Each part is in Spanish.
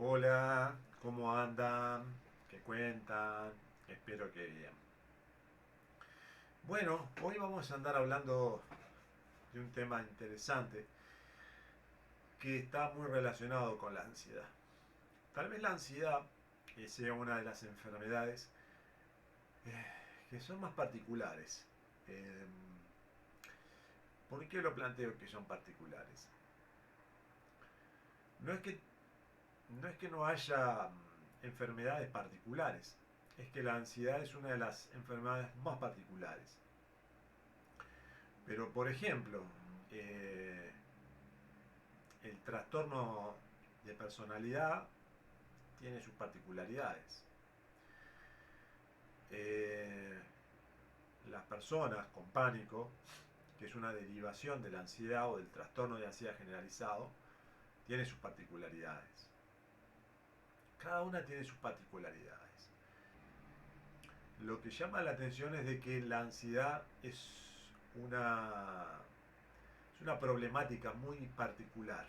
Hola, ¿cómo andan? ¿Qué cuentan? Espero que bien. Bueno, hoy vamos a andar hablando de un tema interesante que está muy relacionado con la ansiedad. Tal vez la ansiedad sea una de las enfermedades eh, que son más particulares. Eh, ¿Por qué lo planteo que son particulares? No es que no haya enfermedades particulares, es que la ansiedad es una de las enfermedades más particulares. Pero, por ejemplo, eh, el trastorno de personalidad tiene sus particularidades. Eh, las personas con pánico, que es una derivación de la ansiedad o del trastorno de ansiedad generalizado, tiene sus particularidades. Cada una tiene sus particularidades. Lo que llama la atención es de que la ansiedad es una problemática muy particular,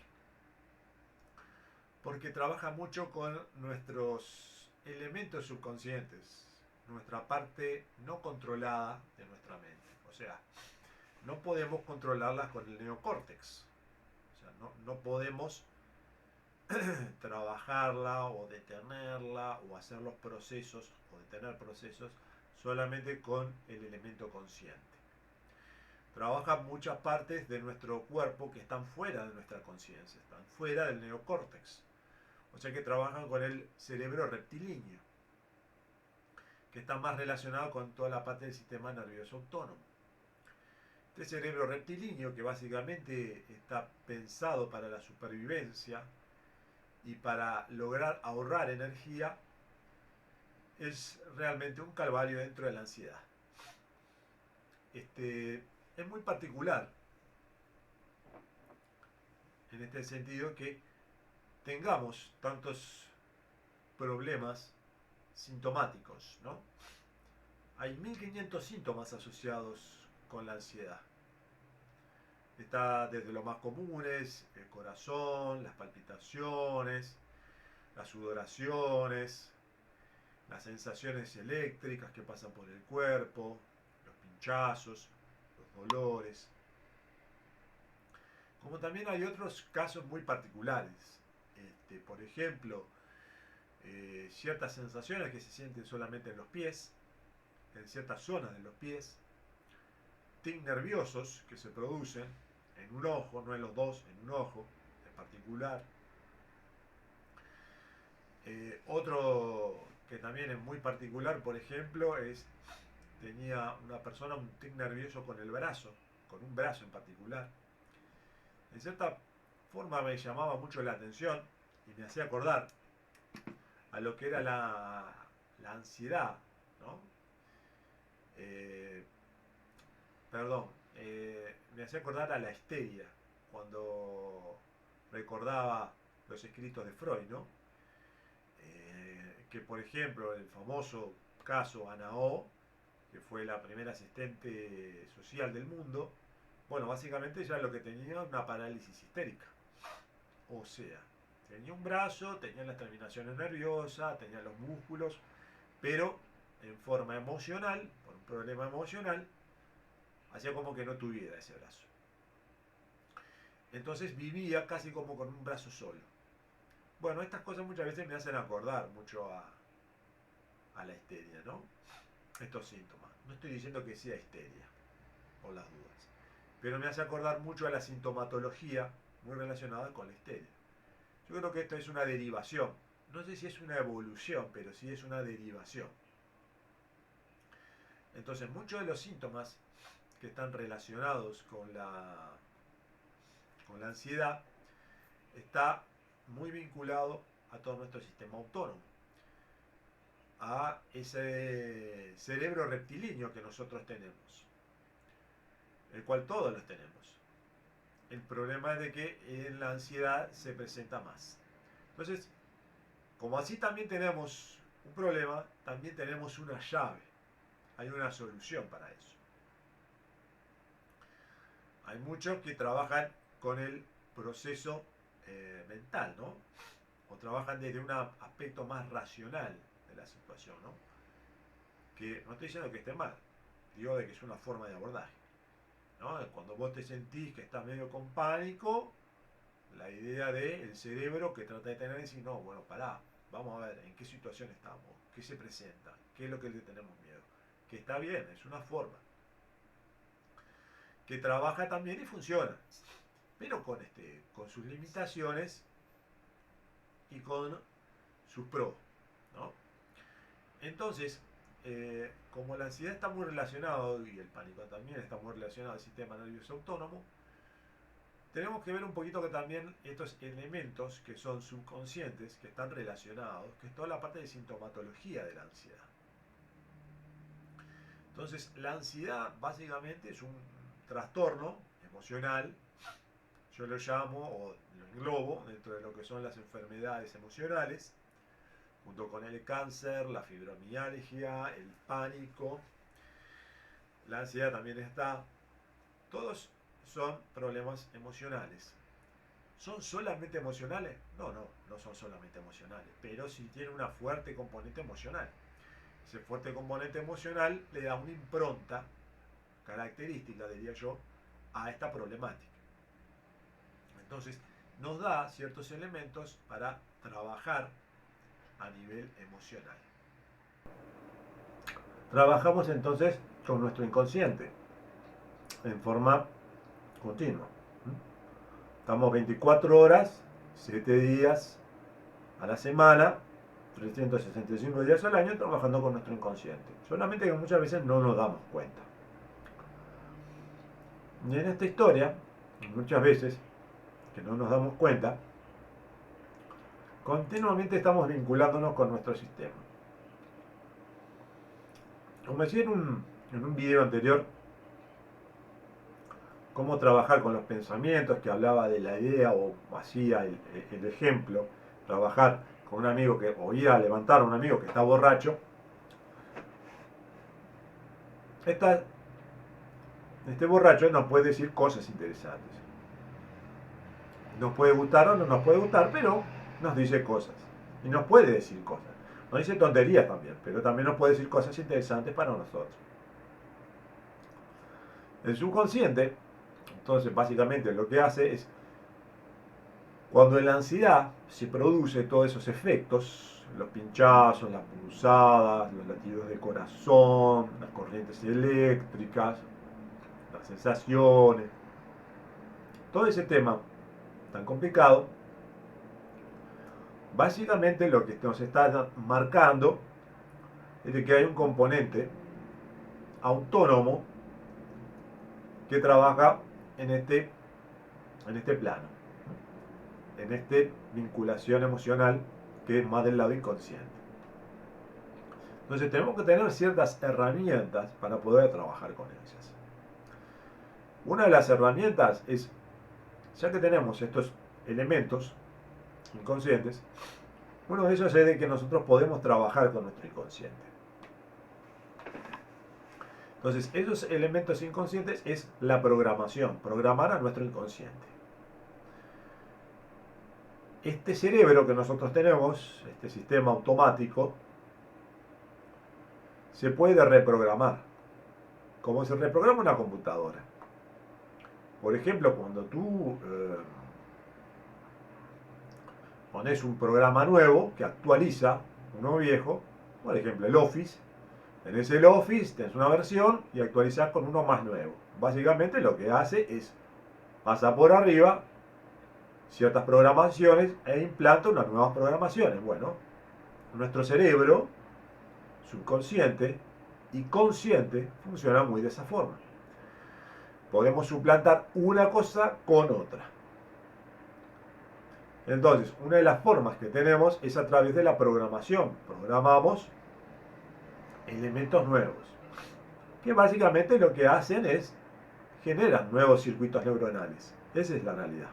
porque trabaja mucho con nuestros elementos subconscientes, nuestra parte no controlada de nuestra mente. O sea, no podemos controlarlas con el neocórtex. O sea, no podemos trabajarla o detenerla o hacer los procesos o detener procesos solamente con el elemento consciente. Trabaja muchas partes de nuestro cuerpo que están fuera de nuestra conciencia, están fuera del neocórtex. O sea que trabajan con el cerebro reptilíneo, que está más relacionado con toda la parte del sistema nervioso autónomo. Este cerebro reptilíneo, que básicamente está pensado para la supervivencia y para lograr ahorrar energía, es realmente un calvario dentro de la ansiedad. Es muy particular en este sentido que tengamos tantos problemas sintomáticos, ¿no? Hay 1500 síntomas asociados con la ansiedad. Está desde los más comunes, el corazón, las palpitaciones, las sudoraciones, las sensaciones eléctricas que pasan por el cuerpo, los pinchazos, los dolores. Como también hay otros casos muy particulares. Por ejemplo, ciertas sensaciones que se sienten solamente en los pies, en ciertas zonas de los pies, tics nerviosos que se producen en un ojo, no en los dos, en un ojo en particular. Otro que también es muy particular, por ejemplo, tenía una persona un tic nervioso con el brazo, con un brazo en particular. En cierta forma me llamaba mucho la atención y me hacía acordar a lo que era la ansiedad, ¿no? Eh, Perdón, me hacía acordar a la histeria, cuando recordaba los escritos de Freud, ¿no? Que por ejemplo el famoso caso Ana O, que fue la primera asistente social del mundo, bueno, básicamente ella lo que tenía era una parálisis histérica. O sea, tenía un brazo, tenía las terminaciones nerviosas, tenía los músculos, pero en forma emocional, por un problema emocional, hacía como que no tuviera ese brazo. Entonces vivía casi como con un brazo solo. Bueno, estas cosas muchas veces me hacen acordar mucho a la histeria, ¿no? Estos síntomas. No estoy diciendo que sea histeria, por las dudas. Pero me hace acordar mucho a la sintomatología muy relacionada con la histeria. Yo creo que esto es una derivación. No sé si es una evolución, pero sí es una derivación. Entonces, muchos de los síntomas que están relacionados con la ansiedad está muy vinculado a todo nuestro sistema autónomo, a ese cerebro reptilíneo que nosotros tenemos, el cual todos los tenemos. El problema es de que en la ansiedad se presenta más. Entonces, como así también tenemos un problema, también tenemos una llave. Hay una solución para eso. Hay muchos que trabajan con el proceso mental, ¿no? o trabajan desde un aspecto más racional de la situación, ¿no? Que no estoy diciendo que esté mal, digo de que es una forma de abordaje, ¿no? Cuando vos te sentís que estás medio con pánico, la idea del cerebro que trata de tener es decir, no, bueno, pará, vamos a ver en qué situación estamos, qué se presenta, qué es lo que le tenemos miedo. Que está bien, es una forma. Que trabaja también y funciona, pero con sus limitaciones y con sus pros, ¿no? Entonces, como la ansiedad está muy relacionada, y el pánico también está muy relacionado al sistema nervioso autónomo, tenemos que ver un poquito que también estos elementos que son subconscientes, que están relacionados, que es toda la parte de sintomatología de la ansiedad. Entonces, la ansiedad básicamente es un trastorno emocional, yo lo llamo o lo englobo dentro de lo que son las enfermedades emocionales, junto con el cáncer, la fibromialgia, el pánico, la ansiedad también está. Todos son problemas emocionales. ¿Son solamente emocionales? No, no son solamente emocionales, pero sí tienen una fuerte componente emocional. Ese fuerte componente emocional le da una impronta característica, diría yo, a esta problemática. Entonces, nos da ciertos elementos para trabajar a nivel emocional. Trabajamos entonces con nuestro inconsciente en forma continua. Estamos 24 horas, 7 días a la semana, 365 días al año trabajando con nuestro inconsciente. Solamente que muchas veces no nos damos cuenta. Y en esta historia, muchas veces que no nos damos cuenta, continuamente estamos vinculándonos con nuestro sistema. Como decía en un video anterior, cómo trabajar con los pensamientos, que hablaba de la idea o hacía el ejemplo, trabajar con un amigo que, o ir a levantar a un amigo que está borracho. Este borracho nos puede decir cosas interesantes. Nos puede gustar o no nos puede gustar, pero nos dice cosas. Y nos puede decir cosas. Nos dice tonterías también, pero también nos puede decir cosas interesantes para nosotros. El subconsciente, entonces básicamente lo que hace es, cuando en la ansiedad se produce todos esos efectos, los pinchazos, las pulsadas, los latidos de corazón, las corrientes eléctricas, las sensaciones, todo ese tema tan complicado, básicamente lo que nos está marcando es de que hay un componente autónomo que trabaja en este plano, en esta vinculación emocional que es más del lado inconsciente. Entonces tenemos que tener ciertas herramientas para poder trabajar con ellas. Una de las herramientas es, ya que tenemos estos elementos inconscientes, uno de ellos es de que nosotros podemos trabajar con nuestro inconsciente. Entonces, esos elementos inconscientes es la programación, programar a nuestro inconsciente. Este cerebro que nosotros tenemos, este sistema automático, se puede reprogramar, como se reprograma una computadora. Por ejemplo, cuando tú pones un programa nuevo que actualiza uno viejo, por ejemplo el Office, tenés el Office, tenés una versión y actualizás con uno más nuevo. Básicamente lo que hace es pasa por arriba ciertas programaciones e implanta unas nuevas programaciones. Bueno, nuestro cerebro subconsciente y consciente funciona muy de esa forma. Podemos suplantar una cosa con otra. Entonces, una de las formas que tenemos es a través de la programación. Programamos elementos nuevos, que básicamente lo que hacen es generan nuevos circuitos neuronales. Esa es la realidad.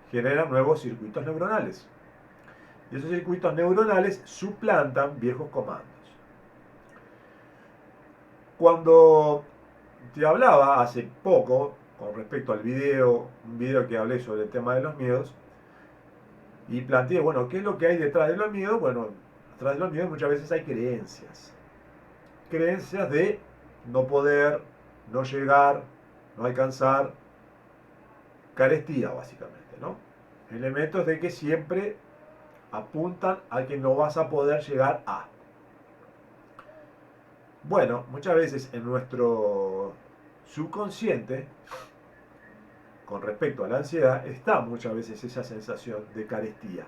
Generan nuevos circuitos neuronales. Y esos circuitos neuronales suplantan viejos comandos. Cuando te hablaba hace poco, con respecto al video, un video que hablé sobre el tema de los miedos, y planteé, bueno, ¿qué es lo que hay detrás de los miedos? Bueno, detrás de los miedos muchas veces hay creencias. Creencias de no poder, no llegar, no alcanzar, carestía básicamente, ¿no? Elementos de que siempre apuntan a que no vas a poder llegar a. Bueno, muchas veces en nuestro subconsciente, con respecto a la ansiedad, está muchas veces esa sensación de carestía,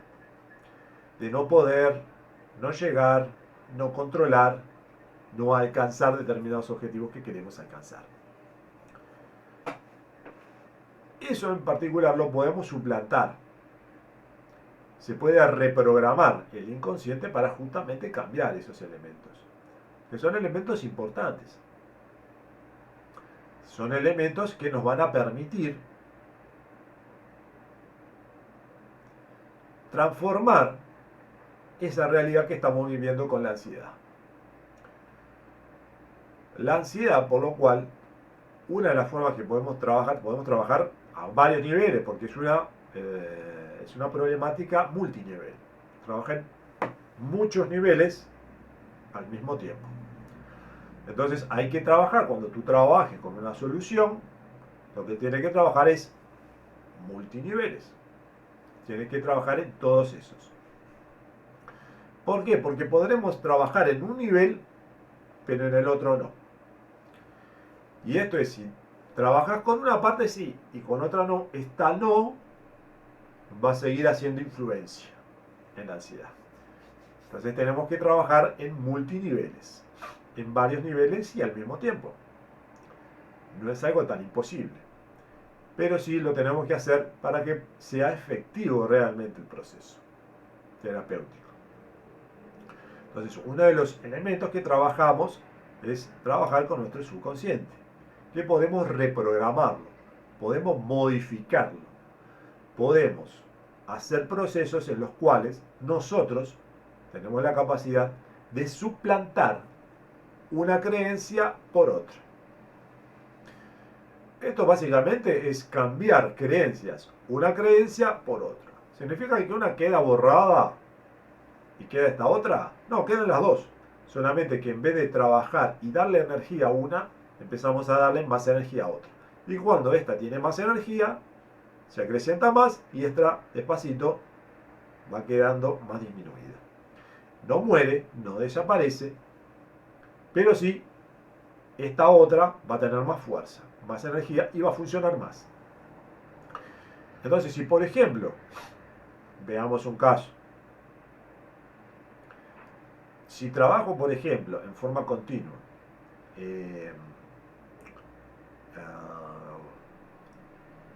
de no poder, no llegar, no controlar, no alcanzar determinados objetivos que queremos alcanzar. Eso en particular lo podemos suplantar. Se puede reprogramar el inconsciente para justamente cambiar esos elementos, que son elementos importantes. Son elementos que nos van a permitir transformar esa realidad que estamos viviendo con la ansiedad. La ansiedad, por lo cual, una de las formas que podemos trabajar a varios niveles, porque es una problemática multinivel. Trabaja en muchos niveles al mismo tiempo. Entonces hay que trabajar, cuando tú trabajes con una solución, lo que tienes que trabajar es multiniveles. Tienes que trabajar en todos esos. ¿Por qué? Porque podremos trabajar en un nivel, pero en el otro no. Y esto es, si trabajas con una parte sí y con otra no, esta no va a seguir haciendo influencia en la ansiedad. Entonces tenemos que trabajar en multiniveles, en varios niveles y al mismo tiempo. No es algo tan imposible, pero sí lo tenemos que hacer para que sea efectivo realmente el proceso terapéutico. Entonces, uno de los elementos que trabajamos es trabajar con nuestro subconsciente, que podemos reprogramarlo, podemos modificarlo, podemos hacer procesos en los cuales nosotros tenemos la capacidad de suplantar una creencia por otra. Esto básicamente es cambiar creencias, una creencia por otra. ¿Significa que una queda borrada y queda esta otra? No, quedan las dos. Solamente que en vez de trabajar y darle energía a una, empezamos a darle más energía a otra. Y cuando esta tiene más energía, se acrecienta más y esta despacito va quedando más disminuida. No muere, no desaparece, pero sí esta otra va a tener más fuerza, más energía y va a funcionar más. Entonces, si por ejemplo, veamos un caso, si trabajo por ejemplo en forma continua, eh,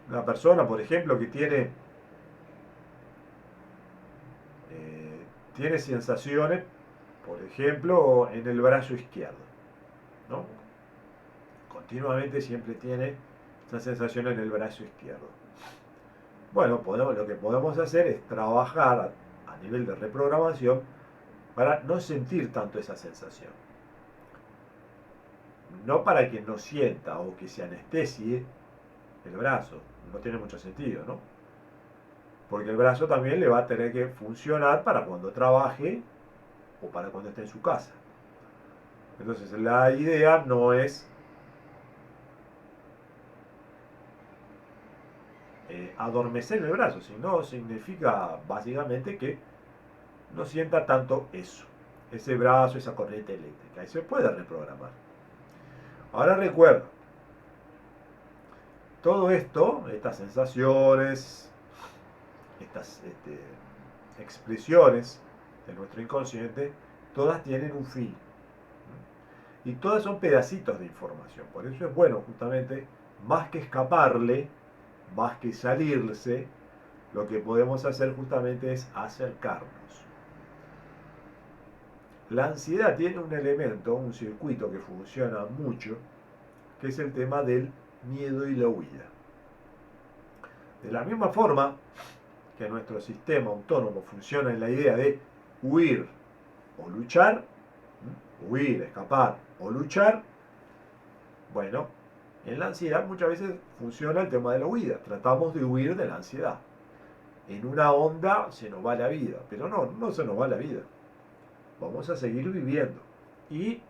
una persona por ejemplo que tiene sensaciones, por ejemplo, en el brazo izquierdo, ¿no? Continuamente siempre tiene esa sensación en el brazo izquierdo. Bueno, lo que podemos hacer es trabajar a nivel de reprogramación para no sentir tanto esa sensación. No para que no sienta o que se anestesie el brazo, no tiene mucho sentido, ¿no? Porque el brazo también le va a tener que funcionar para cuando trabaje o para cuando esté en su casa. Entonces la idea no es adormecer el brazo, sino significa básicamente que no sienta tanto eso, ese brazo, esa corriente eléctrica, y se puede reprogramar. Ahora recuerda, todo esto, estas sensaciones, estas expresiones de nuestro inconsciente, todas tienen un fin. Y todas son pedacitos de información. Por eso es bueno, justamente, más que escaparle, más que salirse, lo que podemos hacer justamente es acercarnos. La ansiedad tiene un elemento, un circuito que funciona mucho, que es el tema del miedo y la huida. De la misma forma que nuestro sistema autónomo funciona en la idea de huir o luchar, huir, escapar o luchar, bueno, en la ansiedad muchas veces funciona el tema de la huida. Tratamos de huir de la ansiedad. en una onda se nos va la vida. Pero no se nos va la vida. Vamos a seguir viviendo. Y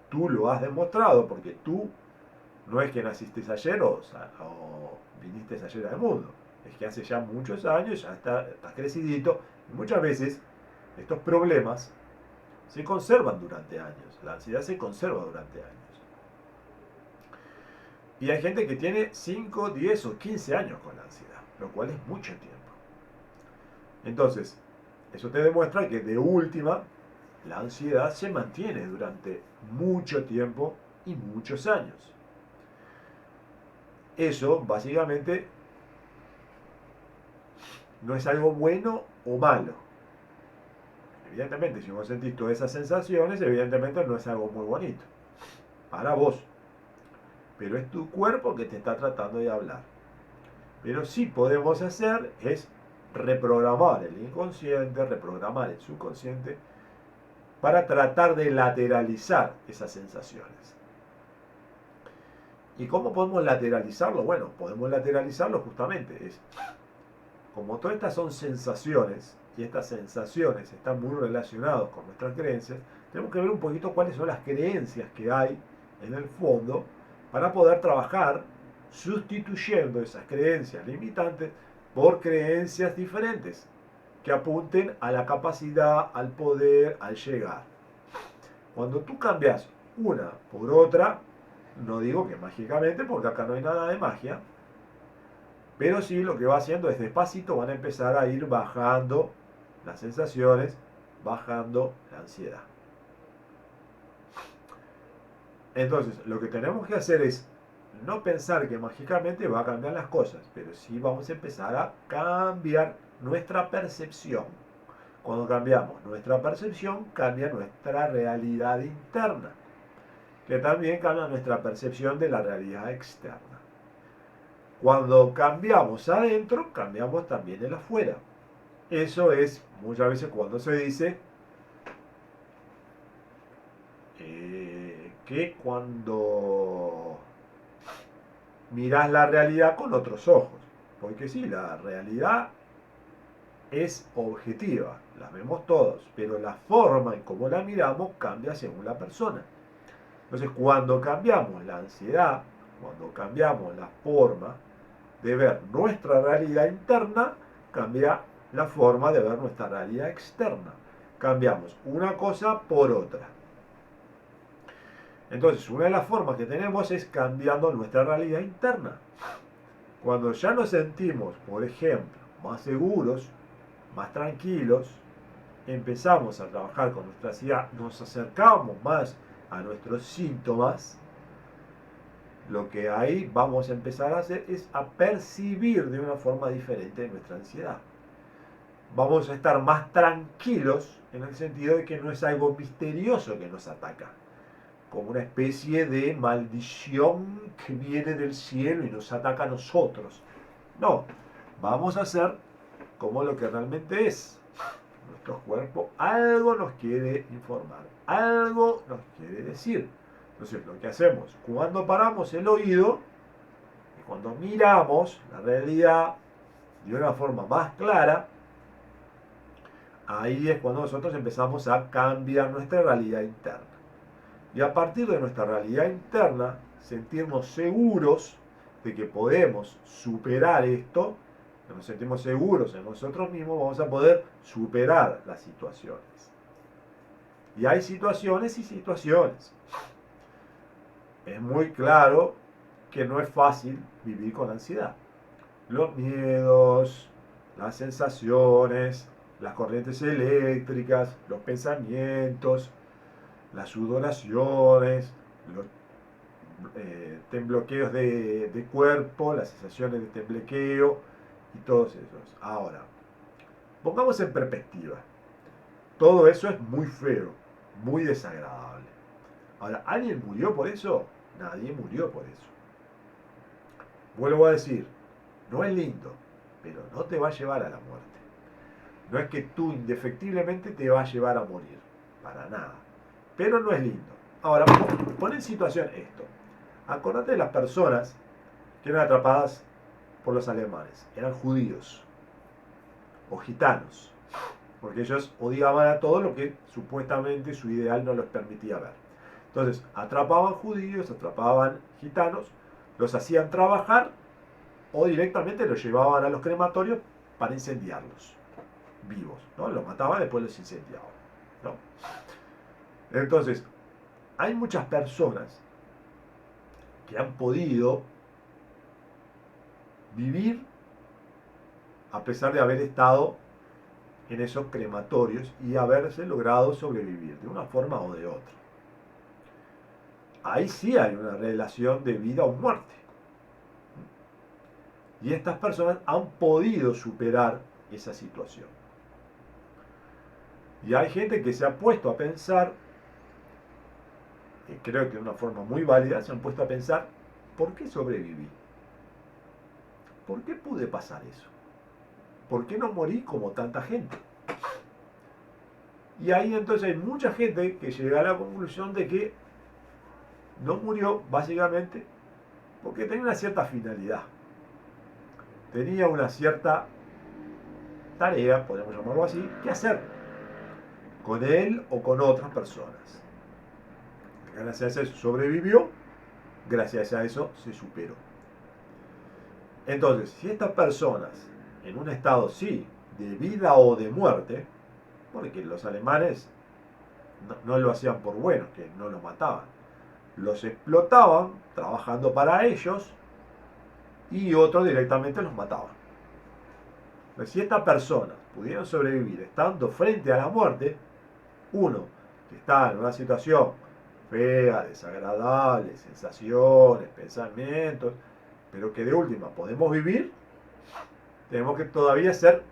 tú lo has demostrado porque tú no es que naciste ayer o viniste ayer al mundo. Es que hace ya muchos años, ya estás crecidito. Y muchas veces estos problemas se conservan durante años. La ansiedad se conserva durante años. Y hay gente que tiene 5, 10 o 15 años con la ansiedad, lo cual es mucho tiempo. Entonces, eso te demuestra que de última, la ansiedad se mantiene durante mucho tiempo y muchos años. Eso, básicamente, no es algo bueno o malo. Evidentemente, si vos sentís todas esas sensaciones, evidentemente no es algo muy bonito. Para vos. Pero es tu cuerpo que te está tratando de hablar. Pero sí podemos hacer es reprogramar el inconsciente, reprogramar el subconsciente para tratar de lateralizar esas sensaciones. ¿Y cómo podemos lateralizarlo? Bueno, podemos lateralizarlo justamente. Como todas estas son sensaciones, y estas sensaciones están muy relacionadas con nuestras creencias, tenemos que ver un poquito cuáles son las creencias que hay en el fondo para poder trabajar sustituyendo esas creencias limitantes por creencias diferentes que apunten a la capacidad, al poder, al llegar. Cuando tú cambias una por otra, no digo que mágicamente, porque acá no hay nada de magia, pero sí lo que va haciendo es despacito van a empezar a ir bajando las sensaciones, bajando la ansiedad. Entonces, lo que tenemos que hacer es no pensar que mágicamente va a cambiar las cosas, pero sí vamos a empezar a cambiar nuestra percepción. Cuando cambiamos nuestra percepción, cambia nuestra realidad interna, que también cambia nuestra percepción de la realidad externa. Cuando cambiamos adentro, cambiamos también el afuera. Eso es muchas veces cuando se dice que cuando mirás la realidad con otros ojos. Porque sí, la realidad es objetiva, la vemos todos, pero la forma en cómo la miramos cambia según la persona. Entonces, cuando cambiamos la ansiedad, cuando cambiamos la forma de ver nuestra realidad interna, cambia la forma de ver nuestra realidad externa. Cambiamos una cosa por otra. Entonces, una de las formas que tenemos es cambiando nuestra realidad interna. Cuando ya nos sentimos, por ejemplo, más seguros, más tranquilos, empezamos a trabajar con nuestra ansiedad, nos acercamos más a nuestros síntomas, lo que ahí vamos a empezar a hacer es a percibir de una forma diferente nuestra ansiedad. Vamos a estar más tranquilos en el sentido de que no es algo misterioso que nos ataca, como una especie de maldición que viene del cielo y nos ataca a nosotros. No, vamos a hacer como lo que realmente es. Nuestro cuerpo algo nos quiere informar, algo nos quiere decir. Entonces lo que hacemos, cuando paramos el oído y cuando miramos la realidad de una forma más clara, ahí es cuando nosotros empezamos a cambiar nuestra realidad interna. Y a partir de nuestra realidad interna, sentirnos seguros de que podemos superar esto, que nos sentimos seguros en nosotros mismos, vamos a poder superar las situaciones. Y hay situaciones y situaciones. Es muy claro que no es fácil vivir con ansiedad. Los miedos, las sensaciones, las corrientes eléctricas, los pensamientos, las sudoraciones, los tembloqueos de cuerpo, las sensaciones de temblequeo y todos esos. Ahora, pongamos en perspectiva. Todo eso es muy feo, muy desagradable. Ahora, ¿alguien murió por eso? Nadie murió por eso. Vuelvo a decir, no es lindo, pero no te va a llevar a la muerte. No es que tú indefectiblemente te va a llevar a morir, para nada. Pero no es lindo. Ahora, pon en situación esto. Acordate de las personas que eran atrapadas por los alemanes. Eran judíos. o gitanos, porque ellos odiaban a todo lo que supuestamente su ideal no les permitía ver. Entonces, atrapaban judíos, atrapaban gitanos, los hacían trabajar o directamente los llevaban a los crematorios para incendiarlos vivos, ¿no? Los mataban y después los incendiaban, ¿no? Entonces, hay muchas personas que han podido vivir a pesar de haber estado en esos crematorios y haberse logrado sobrevivir de una forma o de otra. Ahí sí hay una relación de vida o muerte. Y estas personas han podido superar esa situación. Y hay gente que se ha puesto a pensar, y creo que de una forma muy válida, se han puesto a pensar, ¿por qué sobreviví? ¿Por qué pude pasar eso? ¿Por qué no morí como tanta gente? Y ahí entonces hay mucha gente que llega a la conclusión de que no murió básicamente porque tenía una cierta finalidad. Tenía una cierta tarea, podemos llamarlo así, que hacer con él o con otras personas. Gracias a eso sobrevivió, gracias a eso se superó. Entonces, si estas personas, en un estado sí, de vida o de muerte, porque los alemanes no lo hacían por bueno, que no los mataban, los explotaban trabajando para ellos y otros directamente los mataban. Pues si estas personas pudieron sobrevivir estando frente a la muerte, uno que está en una situación fea, desagradable, sensaciones, pensamientos, pero que de última podemos vivir, tenemos que todavía ser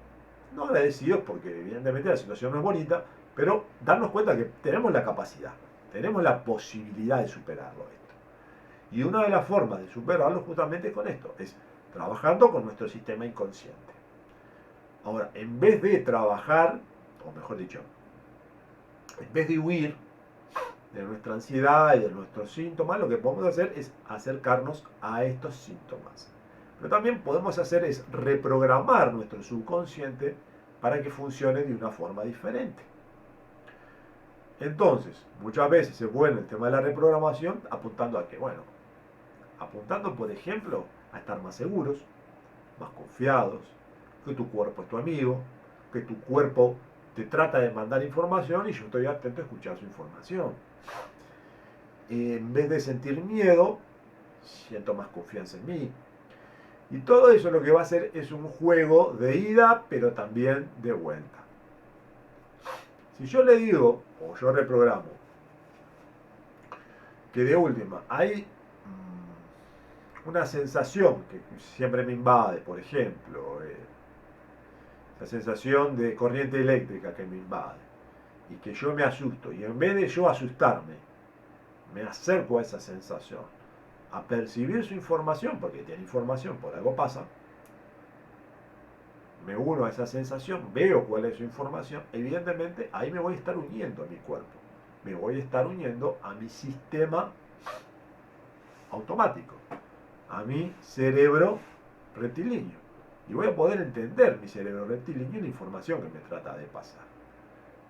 no agradecidos porque evidentemente la situación no es bonita, pero darnos cuenta que tenemos la capacidad, tenemos la posibilidad de superarlo esto. Y una de las formas de superarlo justamente es con esto, es trabajando con nuestro sistema inconsciente. Ahora, en vez de trabajar, o mejor dicho, en vez de huir de nuestra ansiedad y de nuestros síntomas, lo que podemos hacer es acercarnos a estos síntomas. Pero también podemos hacer es reprogramar nuestro subconsciente para que funcione de una forma diferente. Entonces, muchas veces es bueno el tema de la reprogramación apuntando a que, bueno, apuntando por ejemplo a estar más seguros, más confiados, que tu cuerpo es tu amigo, que tu cuerpo te trata de mandar información y yo estoy atento a escuchar su información. En vez de sentir miedo, siento más confianza en mí. Y todo eso lo que va a hacer es un juego de ida, pero también de vuelta. Si yo le digo, o yo reprogramo, que de última hay una sensación que siempre me invade, por ejemplo, la sensación de corriente eléctrica que me invade, y que yo me asusto, y en vez de yo asustarme, me acerco a esa sensación, a percibir su información, porque tiene información, por algo pasa, me uno a esa sensación, veo cuál es su información, evidentemente ahí me voy a estar uniendo a mi cuerpo, me voy a estar uniendo a mi sistema automático, a mi cerebro reptilíneo, y voy a poder entender mi cerebro reptilíneo y la información que me trata de pasar.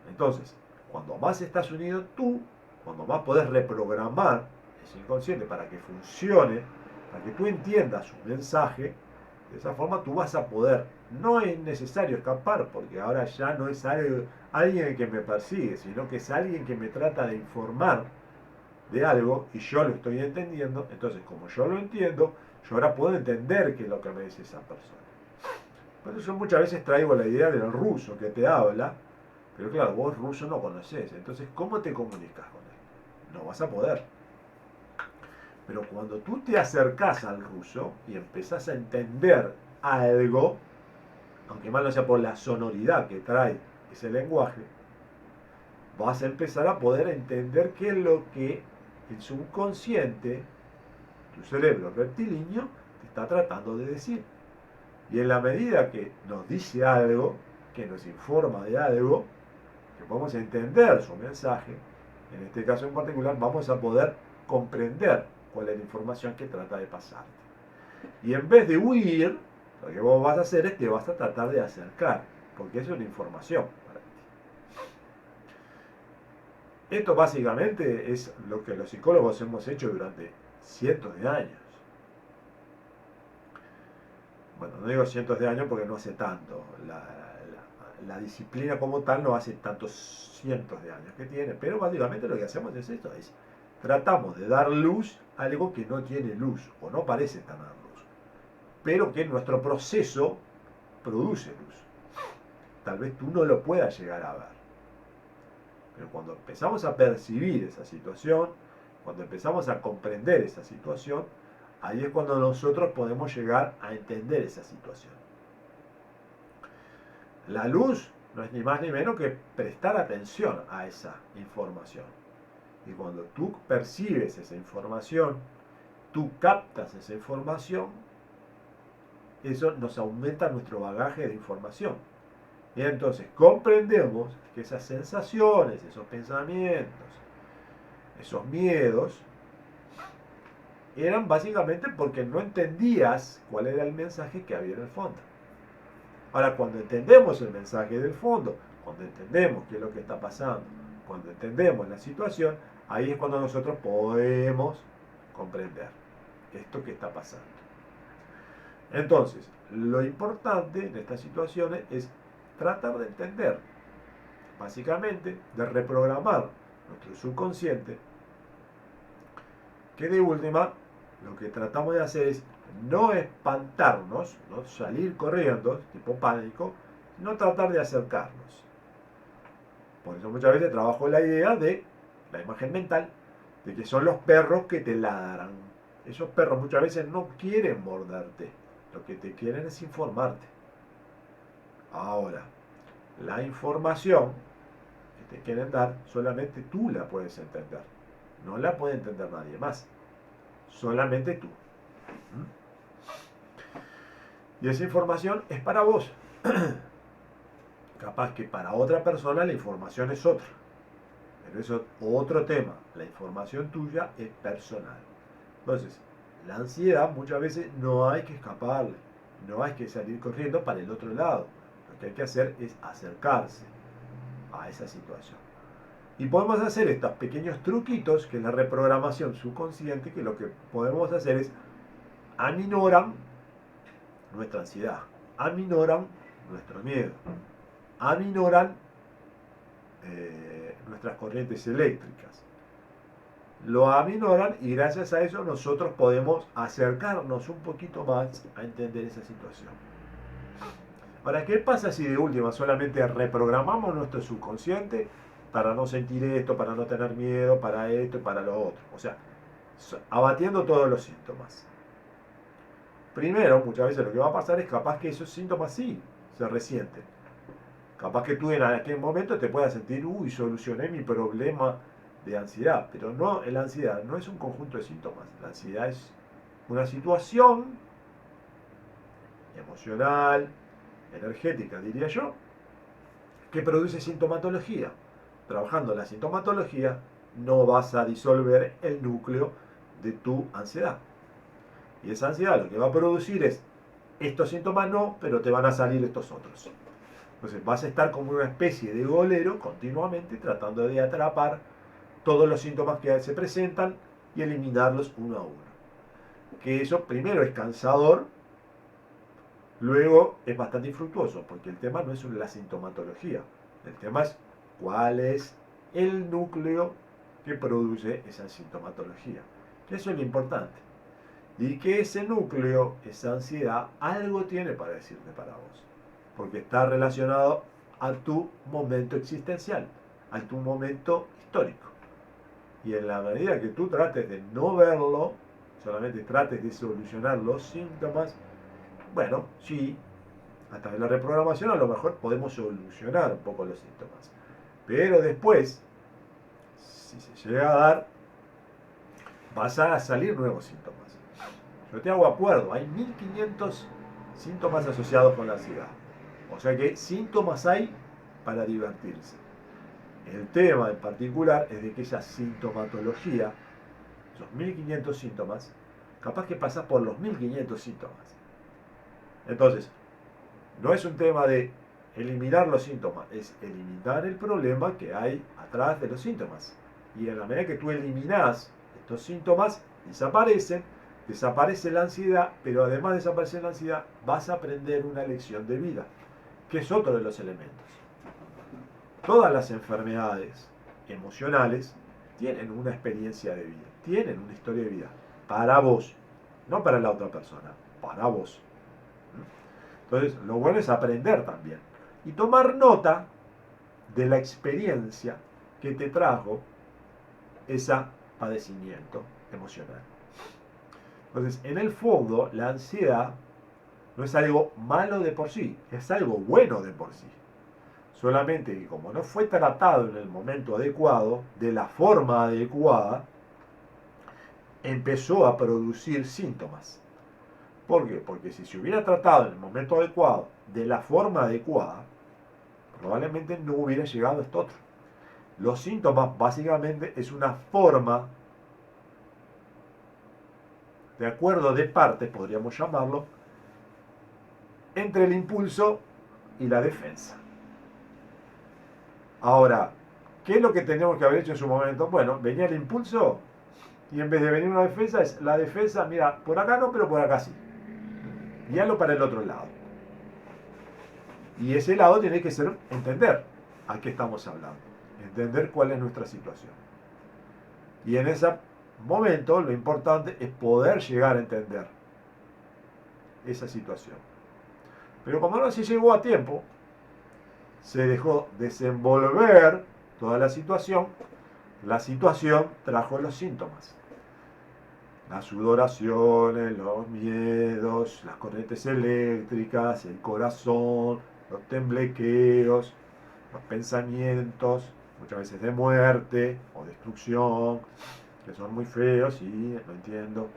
Entonces, cuando más estás unido tú, cuando más podés reprogramar ese inconsciente para que funcione, para que tú entiendas su mensaje, de esa forma tú vas a poder. No es necesario escapar, porque ahora ya no es alguien que me persigue, sino que es alguien que me trata de informar de algo y yo lo estoy entendiendo. Entonces, como yo lo entiendo, yo ahora puedo entender qué es lo que me dice esa persona. Por eso yo muchas veces traigo la idea del ruso que te habla, pero claro, vos ruso no conocés, entonces ¿cómo te comunicas con él? No vas a poder. Pero cuando tú te acercás al ruso y empezás a entender algo, aunque mal no sea por la sonoridad que trae ese lenguaje, vas a empezar a poder entender qué es lo que el subconsciente, tu cerebro reptilíneo, te está tratando de decir. Y en la medida que nos dice algo, que nos informa de algo, que podemos entender su mensaje, en este caso en particular, vamos a poder comprender cuál es la información que trata de pasarte. Y en vez de huir, lo que vos vas a hacer es que vas a tratar de acercar. porque es una información para ti. Esto básicamente es lo que los psicólogos hemos hecho durante cientos de años. Bueno, no digo cientos de años porque no hace tanto. La disciplina como tal no hace tantos cientos de años que tiene, pero básicamente lo que hacemos es esto, tratamos de dar luz a algo que no tiene luz o no parece tener luz, pero que nuestro proceso produce luz. Tal vez tú no lo puedas llegar a ver, pero cuando empezamos a percibir esa situación, cuando empezamos a comprender esa situación, ahí es cuando nosotros podemos llegar a entender esa situación. La luz no es ni más ni menos que prestar atención a esa información. Y cuando tú percibes esa información, tú captas esa información, eso nos aumenta nuestro bagaje de información. Y entonces comprendemos que esas sensaciones, esos pensamientos, esos miedos, eran básicamente porque no entendías cuál era el mensaje que había en el fondo. Ahora, cuando entendemos el mensaje del fondo, cuando entendemos qué es lo que está pasando, cuando entendemos la situación, ahí es cuando nosotros podemos comprender esto que está pasando. Entonces, lo importante en estas situaciones es tratar de entender, básicamente, de reprogramar nuestro subconsciente, que de última, lo que tratamos de hacer es no espantarnos, no salir corriendo, tipo pánico, sino tratar de acercarnos. Por eso muchas veces trabajo la idea de la imagen mental, de que son los perros que te ladran. Esos perros muchas veces no quieren morderte, lo que te quieren es informarte. Ahora, la información que te quieren dar, solamente tú la puedes entender. No la puede entender nadie más. Solamente tú. Y esa información es para vos. Capaz que para otra persona la información es otra. Pero eso es otro tema. La información tuya es personal. Entonces, la ansiedad muchas veces no hay que escaparle. No hay que salir corriendo para el otro lado. Lo que hay que hacer es acercarse a esa situación. Y podemos hacer estos pequeños truquitos, que es la reprogramación subconsciente, que lo que podemos hacer es aminoran nuestra ansiedad, aminoran nuestro miedo, aminoran nuestras corrientes eléctricas. Lo aminoran y gracias a eso nosotros podemos acercarnos un poquito más a entender esa situación. Ahora, ¿qué pasa si de última solamente reprogramamos nuestro subconsciente para no sentir esto, para no tener miedo, para esto y para lo otro? O sea, abatiendo todos los síntomas. Primero, muchas veces lo que va a pasar es capaz que esos síntomas sí se resienten. Capaz que tú en aquel momento te puedas sentir, uy, solucioné mi problema de ansiedad. Pero no, la ansiedad no es un conjunto de síntomas. La ansiedad es una situación emocional, energética, diría yo, que produce sintomatología. Trabajando la sintomatología, no vas a disolver el núcleo de tu ansiedad. Y esa ansiedad lo que va a producir es, estos síntomas no, pero te van a salir estos otros. Entonces vas a estar como una especie de golero continuamente tratando de atrapar todos los síntomas que se presentan y eliminarlos uno a uno. Que eso primero es cansador, luego es bastante infructuoso, porque el tema no es la sintomatología, el tema es cuál es el núcleo que produce esa sintomatología. Eso es lo importante. Y que ese núcleo, esa ansiedad, algo tiene para decirte para vos. Porque está relacionado a tu momento existencial, a tu momento histórico. Y en la medida que tú trates de no verlo, solamente trates de solucionar los síntomas, bueno, sí, a través de la reprogramación a lo mejor podemos solucionar un poco los síntomas. Pero después, si se llega a dar, vas a salir nuevos síntomas. Yo te hago acuerdo, hay 1500 síntomas asociados con la ansiedad. O sea que síntomas hay para divertirse. El tema en particular es de que esa sintomatología, esos 1500 síntomas, capaz que pasas por los 1500 síntomas. Entonces, no es un tema de eliminar los síntomas, es eliminar el problema que hay atrás de los síntomas. Y en la medida que tú eliminas estos síntomas, desaparece la ansiedad, pero además de desaparecer la ansiedad, vas a aprender una lección de vida, que es otro de los elementos. Todas las enfermedades emocionales tienen una experiencia de vida, tienen una historia de vida, para vos, no para la otra persona, para vos. Entonces, lo bueno es aprender también y tomar nota de la experiencia que te trajo ese padecimiento emocional. Entonces, en el fondo, la ansiedad no es algo malo de por sí, es algo bueno de por sí. Solamente que como no fue tratado en el momento adecuado, de la forma adecuada, empezó a producir síntomas. ¿Por qué? Porque si se hubiera tratado en el momento adecuado, de la forma adecuada, probablemente no hubiera llegado a esto otro. Los síntomas básicamente es una forma, de acuerdo de partes, podríamos llamarlo, entre el impulso y la defensa. Ahora, ¿qué es lo que tenemos que haber hecho en su momento? Bueno, venía el impulso y en vez de venir una defensa, es la defensa, mira, por acá no, pero por acá sí. Guíalo para el otro lado. Y ese lado tiene que ser entender a qué estamos hablando, entender cuál es nuestra situación. Y en ese momento lo importante es poder llegar a entender esa situación. Pero como no se llegó a tiempo, se dejó desenvolver toda la situación trajo los síntomas. Las sudoraciones, los miedos, las corrientes eléctricas, el corazón, los temblequeos, los pensamientos, muchas veces de muerte o destrucción, que son muy feos, sí, lo entiendo.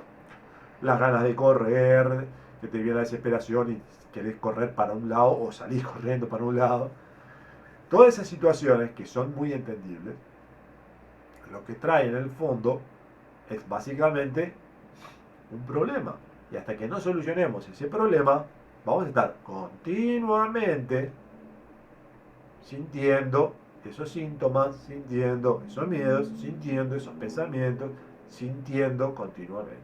Las ganas de correr, que te viene la desesperación y querés correr para un lado o salís corriendo para un lado. Todas esas situaciones que son muy entendibles, lo que trae en el fondo es básicamente un problema. Y hasta que no solucionemos ese problema, vamos a estar continuamente sintiendo esos síntomas, sintiendo esos miedos, sintiendo esos pensamientos, sintiendo continuamente.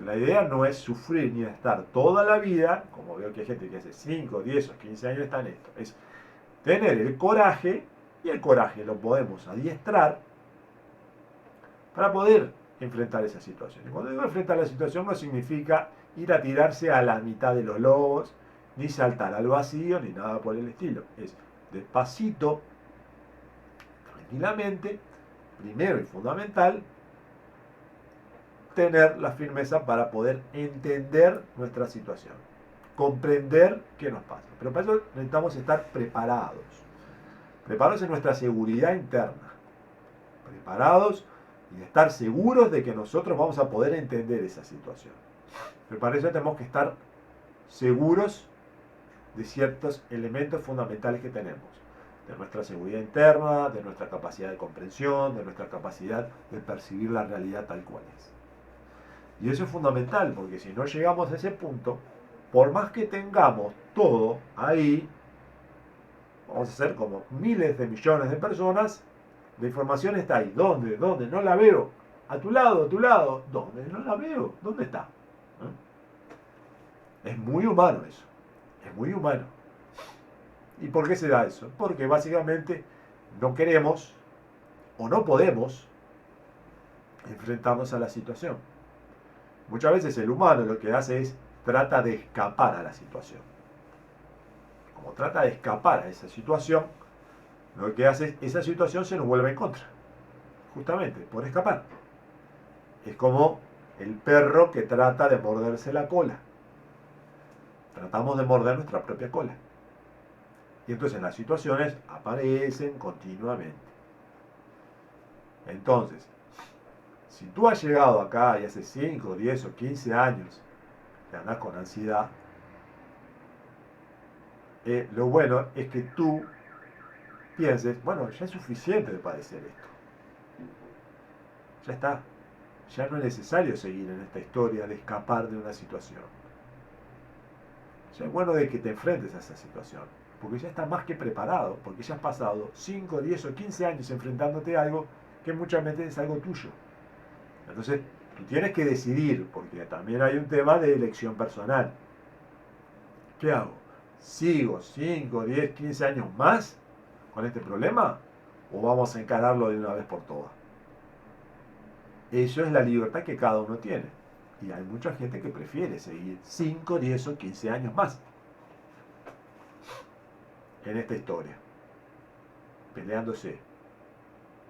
La idea no es sufrir ni estar toda la vida, como veo que hay gente que hace 5, 10 o 15 años está en esto, es tener el coraje, y el coraje lo podemos adiestrar para poder enfrentar esa situación. Y cuando digo enfrentar la situación no significa ir a tirarse a la mitad de los lobos, ni saltar al vacío, ni nada por el estilo. Es despacito, tranquilamente, primero y fundamental, tener la firmeza para poder entender nuestra situación, comprender qué nos pasa. Pero para eso necesitamos estar preparados, preparados en nuestra seguridad interna, preparados y estar seguros de que nosotros vamos a poder entender esa situación. Pero para eso tenemos que estar seguros de ciertos elementos fundamentales que tenemos, de nuestra seguridad interna, de nuestra capacidad de comprensión, de nuestra capacidad de percibir la realidad tal cual es. Y eso es fundamental, porque si no llegamos a ese punto, por más que tengamos todo ahí, vamos a ser como miles de millones de personas, la información está ahí. ¿Dónde? ¿Dónde? No la veo. A tu lado, a tu lado. ¿Dónde? No la veo. ¿Dónde está? Es muy humano eso. Es muy humano. ¿Y por qué se da eso? Porque básicamente no queremos o no podemos enfrentarnos a la situación. Muchas veces el humano lo que hace es trata de escapar a la situación. Como trata de escapar a esa situación, lo que hace es esa situación se nos vuelve en contra. Justamente por escapar. Es como el perro que trata de morderse la cola. Tratamos de morder nuestra propia cola. Y entonces las situaciones aparecen continuamente. Entonces, si tú has llegado acá y hace 5, 10 o 15 años que andás con ansiedad, lo bueno es que tú pienses, bueno, ya es suficiente de padecer esto. Ya está. Ya no es necesario seguir en esta historia de escapar de una situación. Ya es bueno de que te enfrentes a esa situación. porque ya estás más que preparado, porque ya has pasado 5, 10 o 15 años enfrentándote a algo que muchas veces es algo tuyo. Entonces, tú tienes que decidir, porque también hay un tema de elección personal. ¿Qué hago? ¿Sigo 5, 10, 15 años más con este problema? ¿O vamos a encararlo de una vez por todas? Eso es la libertad que cada uno tiene. Y hay mucha gente que prefiere seguir 5, 10 o 15 años más en esta historia, peleándose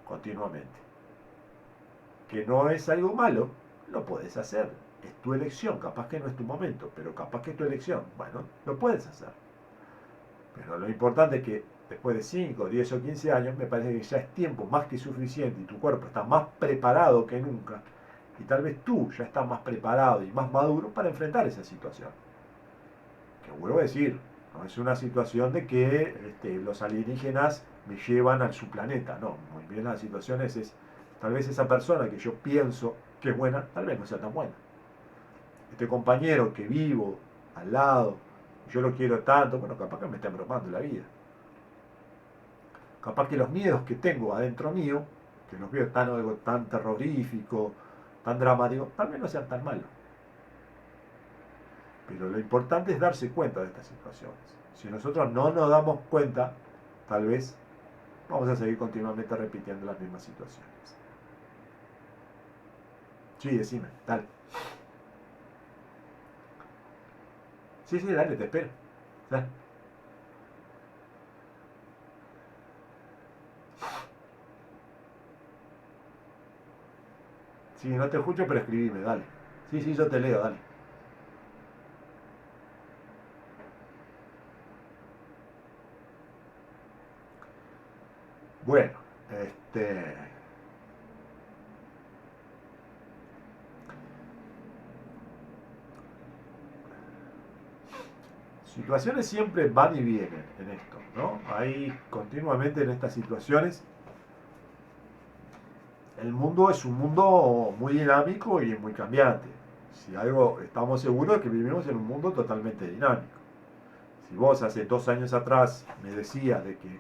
continuamente. Que no es algo malo, lo puedes hacer. Es tu elección, capaz que no es tu momento, pero capaz que es tu elección. Bueno, lo puedes hacer. Pero lo importante es que después de 5, 10 o 15 años, me parece que ya es tiempo más que suficiente y tu cuerpo está más preparado que nunca. Y tal vez tú ya estás más preparado y más maduro para enfrentar esa situación. Que vuelvo a decir, no es una situación de que los alienígenas me llevan a su planeta. No, muy bien la situación es tal vez esa persona que yo pienso que es buena, tal vez no sea tan buena. Este compañero que vivo al lado, yo lo quiero tanto, bueno, capaz que me está bromando la vida. Capaz que los miedos que tengo adentro mío, que los veo tan, algo tan terrorífico, tan dramático, tal vez no sean tan malos. Pero lo importante es darse cuenta de estas situaciones. Si nosotros no nos damos cuenta, tal vez vamos a seguir continuamente repitiendo las mismas situaciones. Sí, decime, dale. Sí, sí, dale, te espero. Dale. Sí, no te escucho, pero escribime, dale. Sí, sí, yo te leo, dale. Bueno, este, situaciones siempre van y vienen en esto, ¿no? Hay continuamente en estas situaciones. El mundo es un mundo muy dinámico y muy cambiante. Si algo estamos seguros es que vivimos en un mundo totalmente dinámico. Si vos hace 2 años atrás me decías de que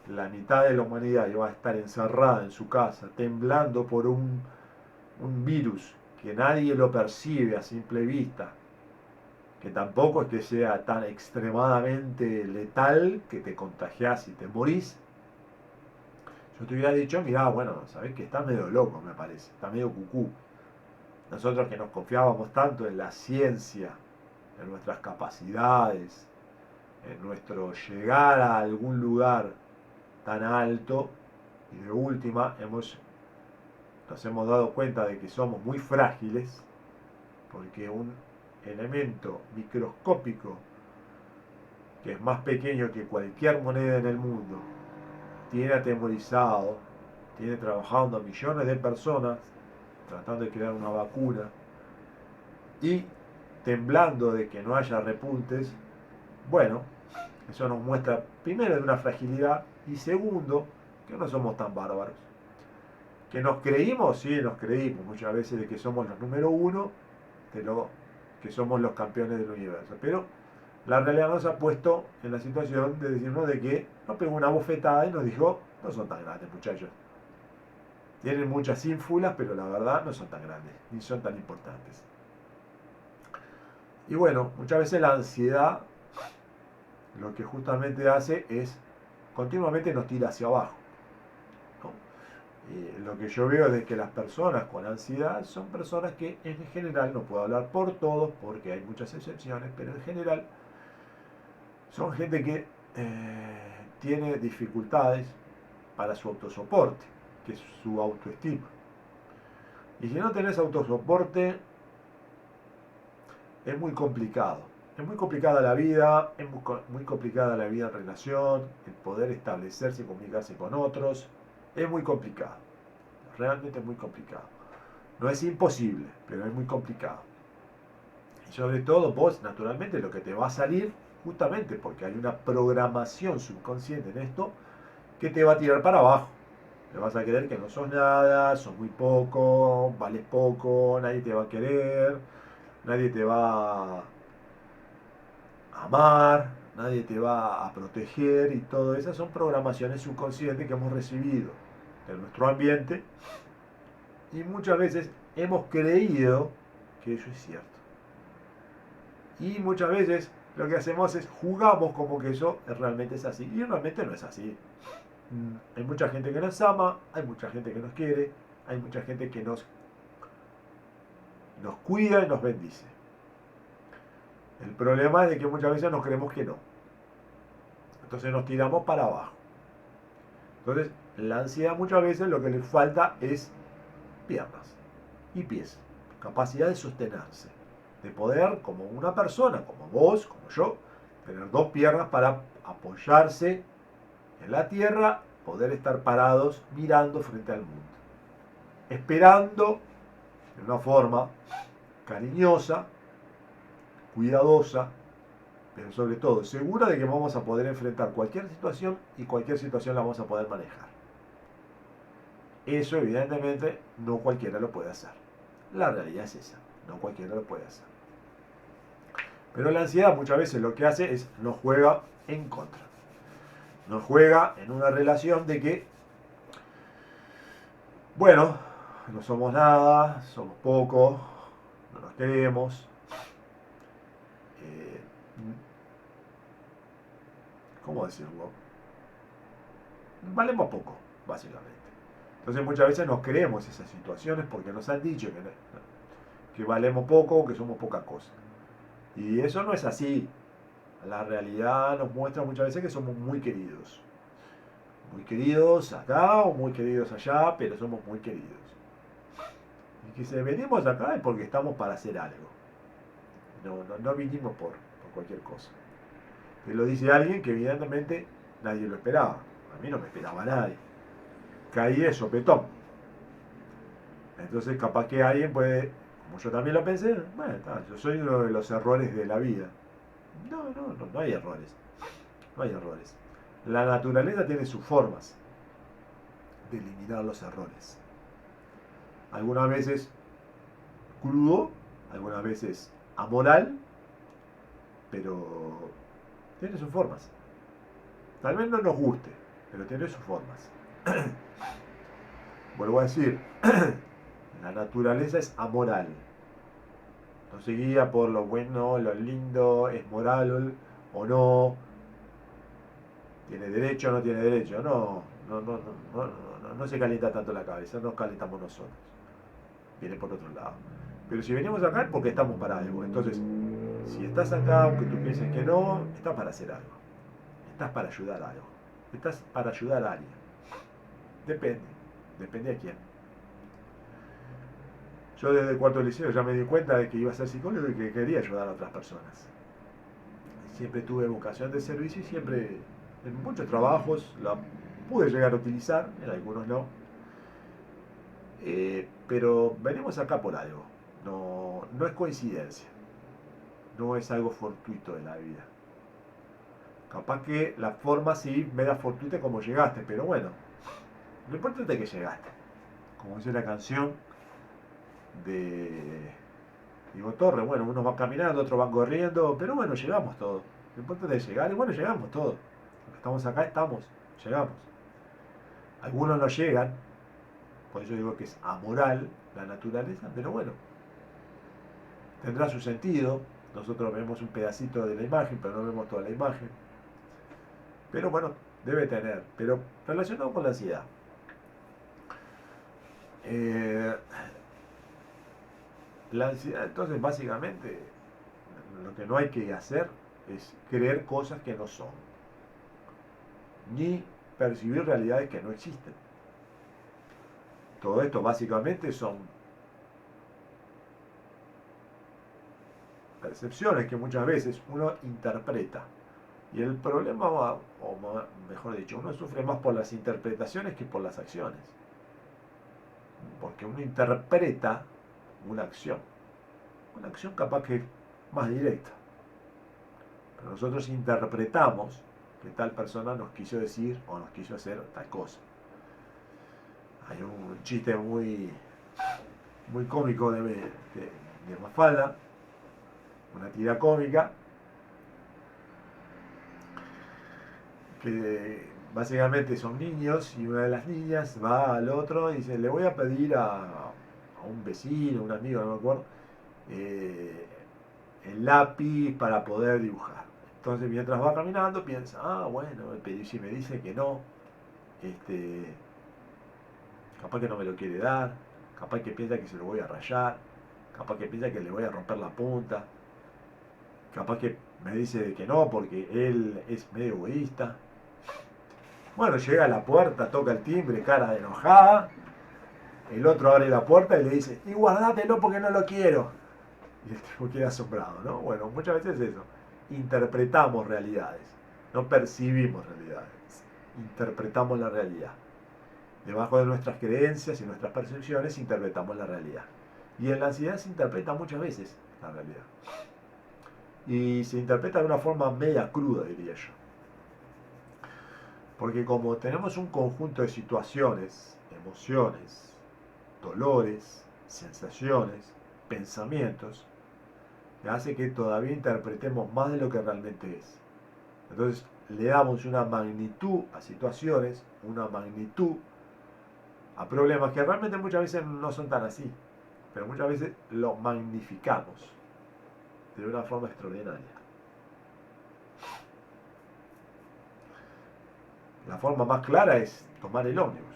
la mitad de la humanidad iba a estar encerrada en su casa, temblando por un virus que nadie lo percibe a simple vista, que tampoco es que sea tan extremadamente letal que te contagiás y te morís, yo te hubiera dicho, mirá, bueno, sabés que está medio loco, me parece, está medio cucú. Nosotros que nos confiábamos tanto en la ciencia, en nuestras capacidades, en nuestro llegar a algún lugar tan alto, y de última nos hemos dado cuenta de que somos muy frágiles, porque un elemento microscópico que es más pequeño que cualquier moneda en el mundo, tiene atemorizado, tiene trabajando a millones de personas tratando de crear una vacuna y temblando de que no haya repuntes, bueno, eso nos muestra primero de una fragilidad y segundo que no somos tan bárbaros. Que nos creímos, sí, nos creímos muchas veces de que somos los número uno, de lo que somos los campeones del universo. Pero la realidad nos ha puesto en la situación de decirnos de que nos pegó una bofetada y nos dijo, no son tan grandes muchachos. Tienen muchas ínfulas, pero la verdad no son tan grandes, ni son tan importantes. Y bueno, muchas veces la ansiedad lo que justamente hace es continuamente nos tira hacia abajo. ¿No? Y lo que yo veo es que las personas con ansiedad son personas que en general, no puedo hablar por todos porque hay muchas excepciones, pero en general son gente que tiene dificultades para su autosoporte, que es su autoestima. Y si no tenés autosoporte, es muy complicado. Es muy complicada la vida, es muy complicada la vida en relación, el poder establecerse y comunicarse con otros. Es muy complicado. Realmente es muy complicado. No es imposible, pero es muy complicado. Y sobre todo vos, naturalmente, lo que te va a salir, justamente porque hay una programación subconsciente en esto, que te va a tirar para abajo. Te vas a creer que no sos nada, sos muy poco, vales poco, nadie te va a querer, nadie te va a amar, nadie te va a proteger y todo esas son programaciones subconscientes que hemos recibido de nuestro ambiente y muchas veces hemos creído que eso es cierto. Y muchas veces lo que hacemos es jugamos como que eso realmente es así y realmente no es así. Hay mucha gente que nos ama, hay mucha gente que nos quiere, hay mucha gente que nos cuida y nos bendice. El problema es de que muchas veces nos creemos que no. Entonces nos tiramos para abajo. Entonces, la ansiedad muchas veces lo que le falta es piernas y pies. Capacidad de sostenerse. De poder, como una persona, como vos, como yo, tener dos piernas para apoyarse en la tierra, poder estar parados mirando frente al mundo. Esperando de una forma cariñosa, cuidadosa, pero sobre todo segura de que vamos a poder enfrentar cualquier situación y cualquier situación la vamos a poder manejar. Eso evidentemente no cualquiera lo puede hacer. La realidad es esa, no cualquiera lo puede hacer. Pero la ansiedad muchas veces lo que hace es nos juega en contra. Nos juega en una relación de que, bueno, no somos nada, somos pocos, no nos queremos. ¿Cómo decirlo? Valemos poco, básicamente. Entonces muchas veces nos creemos esas situaciones porque nos han dicho que valemos poco, que somos poca cosa. Y eso no es así. La realidad nos muestra muchas veces que somos muy queridos. Muy queridos acá o muy queridos allá, pero somos muy queridos. Y que si venimos acá es porque estamos para hacer algo. No vinimos por cualquier cosa. Te lo dice alguien que evidentemente nadie lo esperaba. A mí no me esperaba nadie. Caí de sopetón. Entonces capaz que alguien puede, como yo también lo pensé, bueno, yo soy uno de los errores de la vida. No hay errores. No hay errores. La naturaleza tiene sus formas de eliminar los errores. Algunas veces crudo, algunas veces amoral, pero tiene sus formas. Tal vez no nos guste, pero tiene sus formas. Vuelvo a decir, la naturaleza es amoral. No se guía por lo bueno, lo lindo, es moral o no, tiene derecho o no tiene derecho. No se calienta tanto la cabeza, nos calentamos nosotros. Viene por otro lado. Pero si venimos acá es porque estamos para algo. Entonces, si estás acá, aunque tú pienses que no, estás para hacer algo. Estás para ayudar a algo. Estás para ayudar a alguien. Depende a quién. Yo desde el cuarto liceo ya me di cuenta de que iba a ser psicólogo y que quería ayudar a otras personas. Siempre tuve vocación de servicio y siempre en muchos trabajos la pude llegar a utilizar, en algunos no. Pero venimos acá por algo. No es coincidencia. No es algo fortuito de la vida. Capaz que la forma sí me da fortuita como llegaste, pero bueno, lo importante es que llegaste. Como dice la canción de Diego Torres, bueno, unos van caminando, otros van corriendo, pero bueno, llegamos todos. Lo importante es llegar y bueno, llegamos todos. Los que estamos acá estamos, llegamos. Algunos no llegan, por eso digo que es amoral la naturaleza, pero bueno, tendrá su sentido. Nosotros vemos un pedacito de la imagen, pero no vemos toda la imagen. Pero bueno, debe tener. Pero relacionado con la ansiedad. La ansiedad, entonces, básicamente, lo que no hay que hacer es creer cosas que no son. Ni percibir realidades que no existen. Todo esto básicamente son percepciones que muchas veces uno interpreta. Y el problema, o mejor dicho, uno sufre más por las interpretaciones que por las acciones. Porque uno interpreta una acción. Una acción capaz que es más directa. Pero nosotros interpretamos que tal persona nos quiso decir o nos quiso hacer tal cosa. Hay un chiste muy cómico de Mafalda, una tira cómica, que básicamente son niños y una de las niñas va al otro y dice, le voy a pedir a un vecino, un amigo, no me acuerdo, eh, el lápiz para poder dibujar. Entonces mientras va caminando piensa, ah, bueno, pero si me dice que no, este, capaz que no me lo quiere dar, capaz que piensa que se lo voy a rayar, capaz que piensa que le voy a romper la punta, capaz que me dice que no porque él es medio egoísta. Bueno, llega a la puerta, toca el timbre, cara de enojada. El otro abre la puerta y le dice, y guardátelo porque no lo quiero. Y el tipo queda asombrado, ¿no? Bueno, muchas veces es eso. Interpretamos realidades, no percibimos realidades. Interpretamos la realidad. Debajo de nuestras creencias y nuestras percepciones interpretamos la realidad. Y en la ansiedad se interpreta muchas veces la realidad. Y se interpreta de una forma media cruda, diría yo. Porque como tenemos un conjunto de situaciones, emociones, dolores, sensaciones, pensamientos, que hace que todavía interpretemos más de lo que realmente es. Entonces le damos una magnitud a situaciones, una magnitud a problemas que realmente muchas veces no son tan así, pero muchas veces lo magnificamos de una forma extraordinaria. La forma más clara es tomar el ómnibus.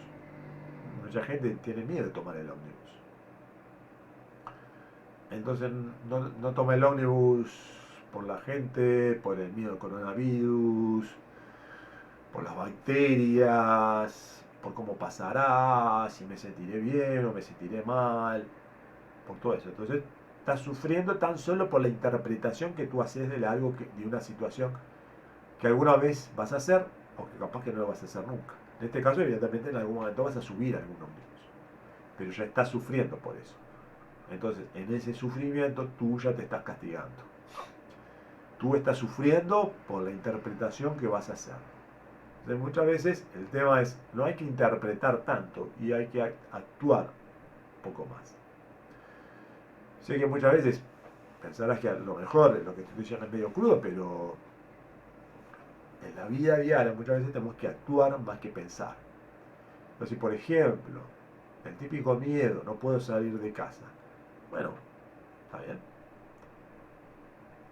Mucha gente tiene miedo de tomar el ómnibus. Entonces no toma el ómnibus por la gente, por el miedo al coronavirus, por las bacterias, por cómo pasará, si me sentiré bien o me sentiré mal, por todo eso. Entonces estás sufriendo tan solo por la interpretación que tú haces de algo, de una situación que alguna vez vas a hacer o que capaz que no lo vas a hacer nunca. En este caso, evidentemente, en algún momento vas a subir a algún ómnibus, pero ya estás sufriendo por eso. Entonces, en ese sufrimiento tú ya te estás castigando. Tú estás sufriendo por la interpretación que vas a hacer. Entonces, muchas veces el tema es, no hay que interpretar tanto y hay que actuar un poco más. Sé que muchas veces pensarás que a lo mejor lo que te estoy diciendo es medio crudo, pero en la vida diaria muchas veces tenemos que actuar más que pensar. Entonces, por ejemplo, el típico miedo, no puedo salir de casa. Bueno, está bien.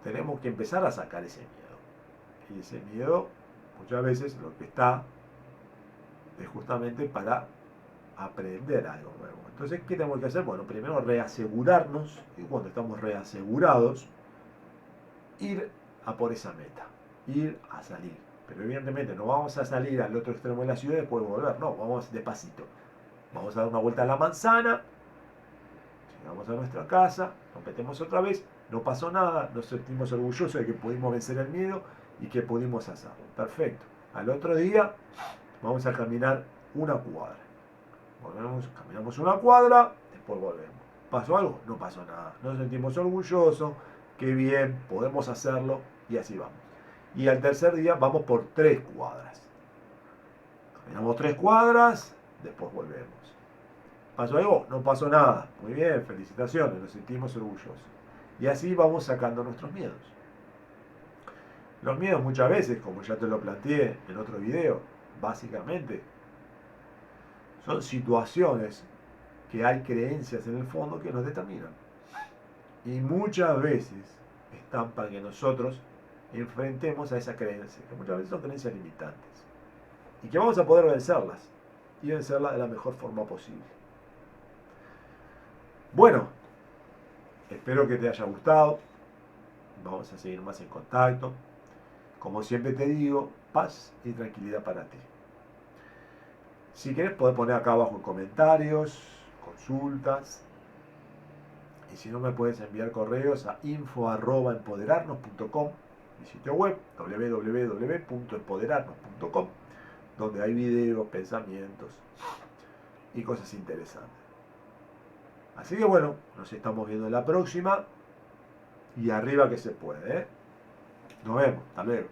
Tenemos que empezar a sacar ese miedo. Y ese miedo muchas veces lo que está es justamente para aprender algo nuevo. Entonces, ¿qué tenemos que hacer? Bueno, primero reasegurarnos, y cuando estamos reasegurados, ir a por esa meta, ir a salir. Pero evidentemente no vamos a salir al otro extremo de la ciudad y después volver, no, vamos despacito. Vamos a dar una vuelta a la manzana, llegamos a nuestra casa, nos metemos otra vez, no pasó nada, nos sentimos orgullosos de que pudimos vencer el miedo y que pudimos hacerlo. Perfecto. Al otro día vamos a caminar una cuadra. Caminamos una cuadra, después volvemos. ¿Pasó algo? No pasó nada. Nos sentimos orgullosos, qué bien, podemos hacerlo y así vamos. Y al tercer día vamos por 3 cuadras. Caminamos 3 cuadras, después volvemos. ¿Pasó algo? No pasó nada. Muy bien, felicitaciones, nos sentimos orgullosos. Y así vamos sacando nuestros miedos. Los miedos muchas veces, como ya te lo planteé en otro video, básicamente son situaciones que hay creencias en el fondo que nos determinan. Y muchas veces están para que nosotros enfrentemos a esa creencia, que muchas veces son creencias limitantes. Y que vamos a poder vencerlas. Y vencerlas de la mejor forma posible. Bueno, espero que te haya gustado. Vamos a seguir más en contacto. Como siempre te digo, paz y tranquilidad para ti. Si quieres, puedes poner acá abajo en comentarios, consultas. Y si no, me puedes enviar correos a info@empoderarnos.com, mi sitio web, www.empoderarnos.com, donde hay videos, pensamientos y cosas interesantes. Así que bueno, nos estamos viendo en la próxima. Y arriba que se puede, ¿eh? Nos vemos, hasta luego.